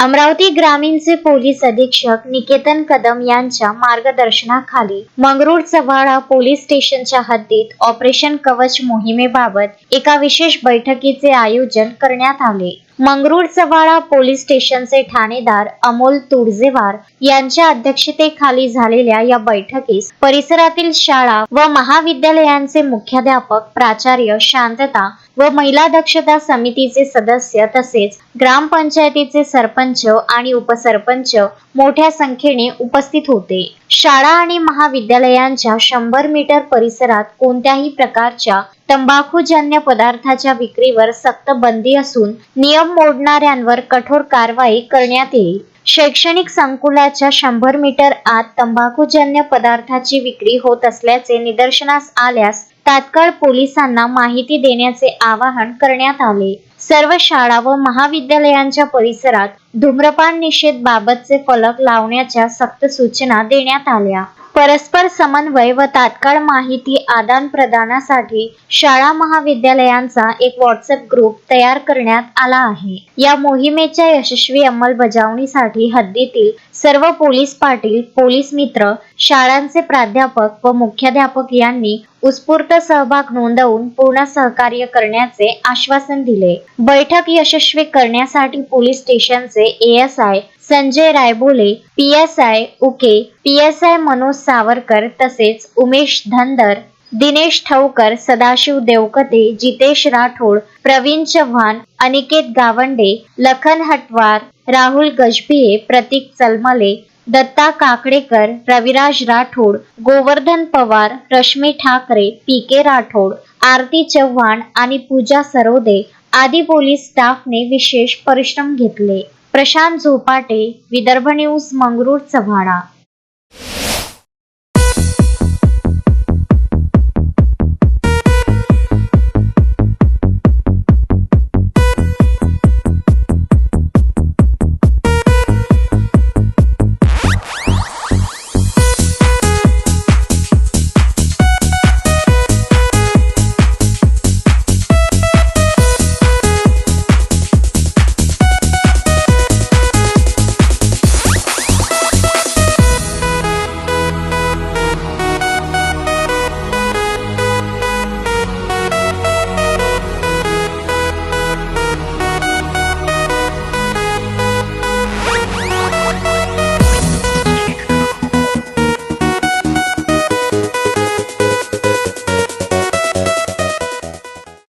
अमरावती ग्रामीणचे पोलीस अधीक्षक निकेतन कदम यांच्या मार्गदर्शनाखाली मंगरुळचव्हाळा पोलीस स्टेशनच्या हद्दीत ऑपरेशन कवच मोहिमेबाबत एका विशेष बैठकीचे आयोजन करण्यात आले। मंगरुळचव्हाळा पोलीस स्टेशनचे ठाणेदार अमोल तुळजेवार यांच्या अध्यक्षतेखाली झालेल्या या बैठकीस परिसरातील शाळा व महाविद्यालयांचे मुख्याध्यापक, प्राचार्य, शांतता व महिला दक्षता समितीचे सदस्य तसेच ग्रामपंचायतीचे सरपंच आणि उपसरपंच मोठ्या संख्येने उपस्थित होते। शाळा आणि महाविद्यालयांच्या 100 मीटर परिसरात कोणत्याही प्रकारच्या तंबाखूजन्य पदार्थाच्या विक्रीवर सक्त बंदी असून नियम मोडणाऱ्यांवर कठोर कारवाई करण्यात येईल। शैक्षणिक संकुलाच्या 100 मीटर आत तंबाखूजन्य पदार्थाची विक्री होत असल्याचे निदर्शनास आल्यास तात्काळ पोलिसांना माहिती देण्याचे आवाहन करण्यात आले। सर्व शाळा व महाविद्यालयांच्या परिसरात धूम्रपान निषेध बाबतचे फलक लावण्याच्या सक्त सूचना देण्यात आल्या। परस्पर समन्वय व तात्काळ माहिती आदान प्रदानासाठी शाळा महाविद्यालयांचा एक व्हॉट्सअप ग्रुप तयार करण्यात आला आहे। या मोहिमेच्या यशस्वी अंमलबजावणीसाठी हद्दीतील सर्व पोलीस पाटील, पोलीस मित्र, शाळांचे प्राध्यापक व मुख्याध्यापक यांनी उत्स्फूर्त सहभाग नोंदवून पूर्ण सहकार्य करण्याचे आश्वासन दिले। बैठक यशस्वी करण्यासाठी पोलीस स्टेशनचे ASI Sanjay Raibole, PSI Uke, PSI Manoj Savarkar तसेच उमेश धनगर, दिनेश ठवकर, सदाशिव देवकते, जितेश राठोड, प्रवीण चव्हाण, अनिकेत गावंडे, लखन हटवार, राहुल गजभिये, प्रतीक चलमले, दत्ता काकडेकर, रविराज राठोड, गोवर्धन पवार, रश्मी ठाकरे, पीके राठोड, आरती चव्हाण आणि पूजा सरोदे आदी पोलीस स्टाफने विशेष परिश्रम घेतले। प्रशांत झोपाटे, विदर्भ न्यूज, मंगरुळचव्हाळा।